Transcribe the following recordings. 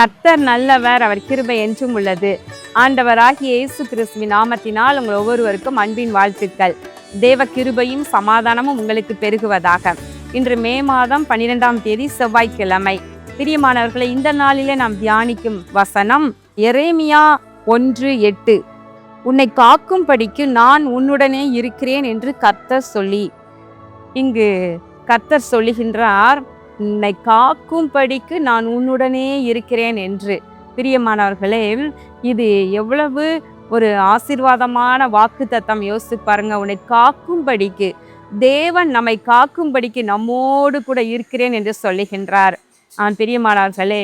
கர்த்தர் நல்லவர், அவர் கிருபை என்றும் உள்ளது. ஆண்டவராகிய இயேசு கிறிஸ்துவின் நாமத்தினால் உங்கள் ஒவ்வொருவருக்கும் அன்பின் வாழ்த்துக்கள். தேவ கிருபையும் சமாதானமும் உங்களுக்கு பெருகுவதாக. இன்று மே மாதம் 12ஆம் தேதி செவ்வாய்க்கிழமை. பிரியமானவர்களை, இந்த நாளிலே நாம் தியானிக்கும் வசனம் எரேமியா 1:8. உன்னை காக்கும்படிக்கு நான் உன்னுடனே இருக்கிறேன் என்று கர்த்தர் சொல்லி. இங்கு கர்த்தர் சொல்லுகின்றார், உன்னை காக்கும்படிக்கு நான் உன்னுடனே இருக்கிறேன் என்று. பிரியமானவர்களே, இது எவ்வளவு ஒரு ஆசீர்வாதமான வாக்குத்தத்தம். யோசித்து பாருங்க. உன்னை காக்கும்படிக்கு, தேவன் நம்மை காக்கும்படிக்கு நம்மோடு கூட இருக்கிறேன் என்று சொல்லுகின்றார். பிரியமானவர்களே,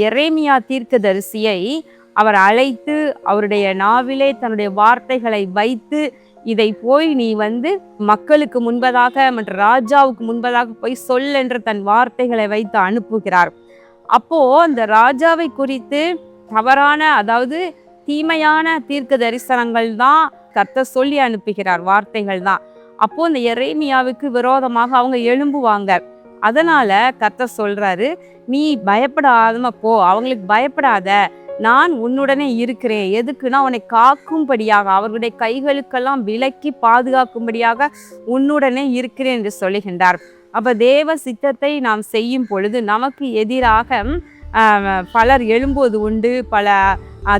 எரேமியா தீர்க்கதரிசியை அவர் அழைத்து அவருடைய நாவிலே தன்னுடைய வார்த்தைகளை வைத்து, இதை போய் நீ மக்களுக்கு முன்பதாக மற்றும் ராஜாவுக்கு முன்பதாக போய் சொல் என்று தன் வார்த்தைகளை வைத்து அனுப்புகிறார். அப்போ அந்த ராஜாவை குறித்து தவறான, அதாவது தீமையான தீர்க்க தரிசனங்கள் தான் கர்த்தர் சொல்லி அனுப்புகிறார், வார்த்தைகள் தான். அப்போ இந்த எரேமியாவுக்கு விரோதமாக அவங்க எழும்புவாங்க. அதனால கர்த்தர் சொல்றாரு, நீ பயப்படாதமா போ, அவங்களுக்கு பயப்படாத, நான் உன்னுடனே இருக்கிறேன். எதுக்குன்னா உன்னை காக்கும்படியாக, அவர்களுடைய கைகளுக்கெல்லாம் விலக்கி பாதுகாக்கும்படியாக உன்னுடனே இருக்கிறேன் என்று சொல்லுகின்றார். அப்போ தேவ சித்தத்தை நாம் செய்யும் பொழுது நமக்கு எதிராக பலர் எழும்புவது உண்டு, பல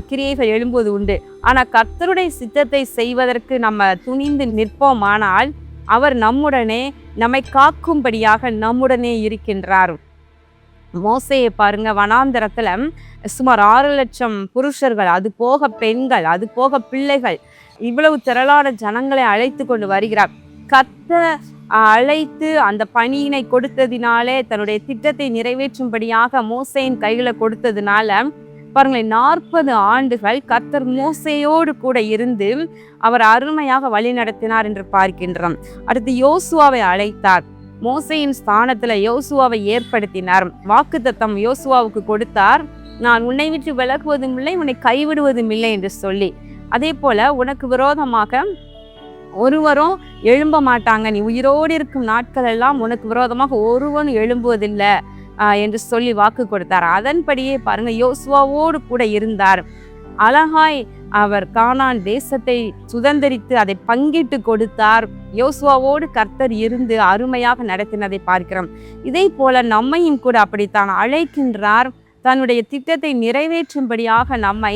கிரியைகள் எழும்புவது உண்டு. ஆனால் கர்த்தருடைய சித்தத்தை செய்வதற்கு நம்ம துணிந்து நிற்போமானால் அவர் நம்மை காக்கும்படியாக நம்முடனே இருக்கின்றார். மோசேயை பாருங்க, வனாந்தரத்துல சுமார் 6 லட்சம் புருஷர்கள், அது போக பெண்கள், அது போக பிள்ளைகள், இவ்வளவு திரளான ஜனங்களை அழைத்து கொண்டு வருகிறார். கர்த்தர் அழைத்து அந்த பணியினை கொடுத்ததினாலே, தன்னுடைய திட்டத்தை நிறைவேற்றும்படியாக மோசேயின் கையில கொடுத்ததுனால பாருங்களேன், 40 ஆண்டுகள் கர்த்தர் மோசேயோடு கூட இருந்து அவர் அருமையாக வழி நடத்தினார் என்று பார்க்கின்றோம். அடுத்து யோசுவாவை அழைத்தார். மோசேயின் ஸ்தானத்துல யோசுவாவை ஏற்படுத்தினார். வாக்குத்தத்தம் யோசுவாவுக்கு கொடுத்தார், நான் உன்னை விட்டு விலகுவதும் இல்லை, உன்னை கைவிடுவதும் இல்லை என்று சொல்லி. அதே போல உனக்கு விரோதமாக ஒருவரும் எழும்ப மாட்டாங்க, நீ உயிரோடு இருக்கும் நாட்கள் எல்லாம் உனக்கு விரோதமாக ஒருவனும் எழும்புவதில்லை என்று சொல்லி வாக்கு கொடுத்தார். அதன்படியே பாருங்க, யோசுவாவோடு கூட இருந்தார். அழகாய் அவர் கானான் தேசத்தை சுதந்திரித்து அதை பங்கிட்டு கொடுத்தார். யோசுவாவோடு கர்த்தர் இருந்து அருமையாக நடத்தினதை பார்க்கிறோம். இதே போல நம்மையும் கூட அப்படித்தான் அழைக்கின்றார். தன்னுடைய திட்டத்தை நிறைவேற்றும்படியாக நம்மை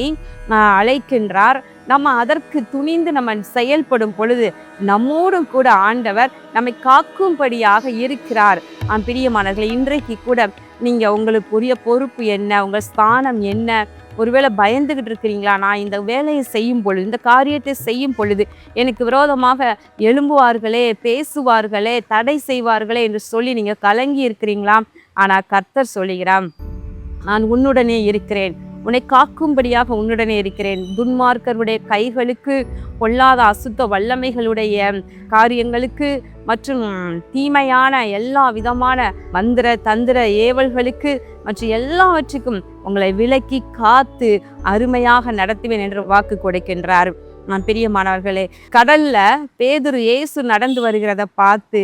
அழைக்கின்றார். நம்ம அதற்கு துணிந்து நம்ம செயல்படும் பொழுது நம்மோடும் கூட ஆண்டவர் நம்மை காக்கும்படியாக இருக்கிறார். பிரியமானவர்களே, இன்றைக்கு கூட நீங்க உங்களுக்கு உரிய பொறுப்பு என்ன, உங்கள் ஸ்தானம் என்ன, ஒருவேளை பயந்துகிட்டு இருக்கிறீங்களா? நான் இந்த வேலையை செய்யும் பொழுது, இந்த காரியத்தை செய்யும் பொழுது எனக்கு விரோதமாக எழும்புவார்களே, பேசுவார்களே, தடை செய்வார்களே என்று சொல்லி நீங்க கலங்கி இருக்கிறீங்களா? ஆனால் கர்த்தர் சொல்லுகிறார், நான் உன்னுடனே இருக்கிறேன், உன்னை காக்கும்படியாக உன்னுடனே இருக்கிறேன். துன்மார்க்கருடைய கைகளுக்கு, பொல்லாத அசுத்த வல்லமைகளுடைய காரியங்களுக்கு மற்றும் தீமையான எல்லா விதமான மந்திர தந்திர ஏவல்களுக்கு மற்றும் எல்லாவற்றுக்கும் உங்களை விலக்கி காத்து அருமையாக நடத்துவேன் என்று வாக்கு கொடுக்கின்றார். பிரியமானவர்களே, கடல்ல பேதுரு இயேசு நடந்து வருகிறத பார்த்து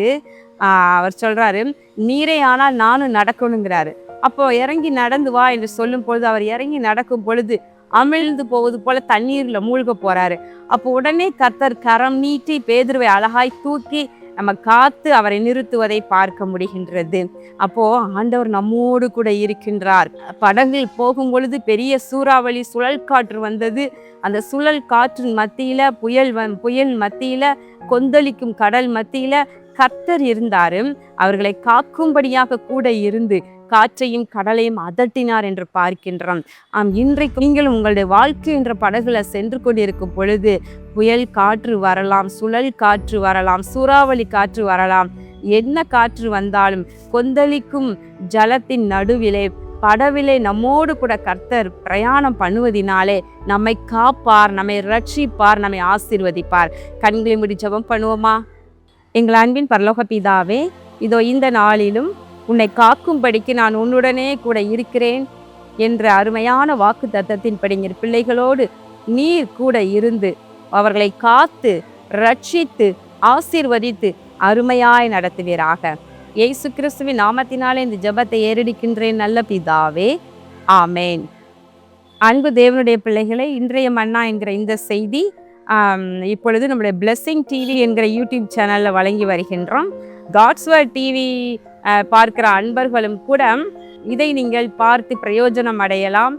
அவர் சொல்றாரு, நீரே ஆனால் நானும் நடக்கணுங்கிறாரு. அப்போ இறங்கி நடந்து வா என்று சொல்லும் பொழுது அவர் இறங்கி நடக்கும் பொழுது அமிழ்ந்து போவது போல தண்ணீர்ல மூழ்க போறாரு. அப்போ உடனே கர்த்தர் கரம் நீட்டி பேதுருவை அழகாய் தூக்கி நம்ம காத்து அவரை நிறுத்துவதை பார்க்க முடிகின்றது. அப்போ ஆண்டவர் நம்மோடு கூட இருக்கின்றார். படகில் போகும் பொழுது பெரிய சூறாவளி, சுழல் காற்று வந்தது. அந்த சுழல் காற்றின் மத்தியில, புயல் மத்தியில, கொந்தளிக்கும் கடல் மத்தியில கர்த்தர் இருந்தாரு. அவர்களை காக்கும்படியாக கூட இருந்து காற்றையும் கடலையும் அதட்டினார் என்று பார்க்கின்றோம். இன்றைக்கு நீங்களும் உங்களுடைய வாழ்க்கை என்ற படகுல சென்று கொண்டிருக்கும் பொழுது புயல் காற்று வரலாம், சுழல் காற்று வரலாம், சூறாவளி காற்று வரலாம். என்ன காற்று வந்தாலும் கொந்தளிக்கும் ஜலத்தின் நடுவிலே படவிலே நம்மோடு கூட கர்த்தர் பிரயாணம் பண்ணுவதினாலே நம்மை காப்பார், நம்மை ரட்சிப்பார், நம்மை ஆசீர்வதிப்பார். கண்களை மூடி ஜெபம் பண்ணுவோமா? எங்கள் அன்பின் பரலோக பிதாவே, இதோ இந்த நாளிலும் உன்னை காக்கும்படிக்கு நான் உன்னுடனே கூட இருக்கிறேன் என்ற அருமையான வாக்கு தத்தத்தின்படி பிள்ளைகளோடு நீர் கூட இருந்து அவர்களை காத்து ரட்சித்து ஆசீர்வதித்து அருமையாய் நடத்துவீராக. இயேசு கிறிஸ்துவின் நாமத்தினாலே இந்த ஜெபத்தை ஏறெடுக்கின்றேன் நல்ல பிதாவே, ஆமேன். அன்பு தேவனுடைய பிள்ளைகளை, இன்றைய மன்னா என்கிற இந்த செய்தி இப்பொழுது நம்முடைய பிளெஸ்ஸிங் டிவி என்கிற யூடியூப் சேனலில் வழங்கி வருகின்றோம். காட்ஸ் வேர்ட் டிவி பார்க்கிற அன்பர்களும் கூட இதை நீங்கள் பார்த்து பிரயோஜனம் அடையலாம்.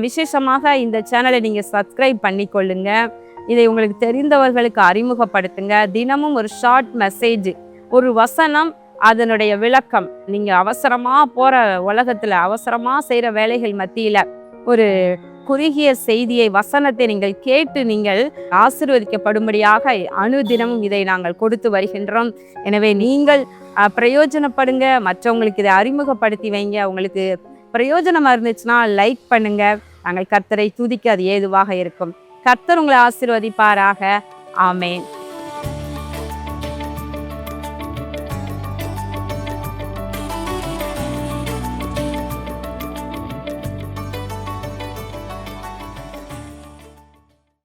விசேஷமாக இந்த சேனலை நீங்கள் சப்ஸ்கிரைப் பண்ணிக்கொள்ளுங்க. இதை உங்களுக்கு தெரிந்தவர்களுக்கு அறிமுகப்படுத்துங்க. தினமும் ஒரு ஷார்ட் மெசேஜ், ஒரு வசனம், அதனுடைய விளக்கம். நீங்கள் அவசரமாக போகிற உலகத்தில் அவசரமாக செய்கிற வேலைகள் மத்தியில் ஒரு குறுகிய செய்தியை, வசனத்தை நீங்கள் கேட்டு நீங்கள் ஆசீர்வதிக்கப்படும்படியாக அனுதினமும் இதை நாங்கள் கொடுத்து வருகின்றோம். எனவே நீங்கள் பிரயோஜனப்படுங்க, மற்றவங்களுக்கு இதை அறிமுகப்படுத்தி வைங்க. உங்களுக்கு பிரயோஜனமாக இருந்துச்சுன்னா லைக் பண்ணுங்க. நாங்கள் கர்த்தரை துதிக்க அது ஏதுவாக இருக்கும். கர்த்தர் உங்களை ஆசீர்வதிப்பாராக. ஆமேன்.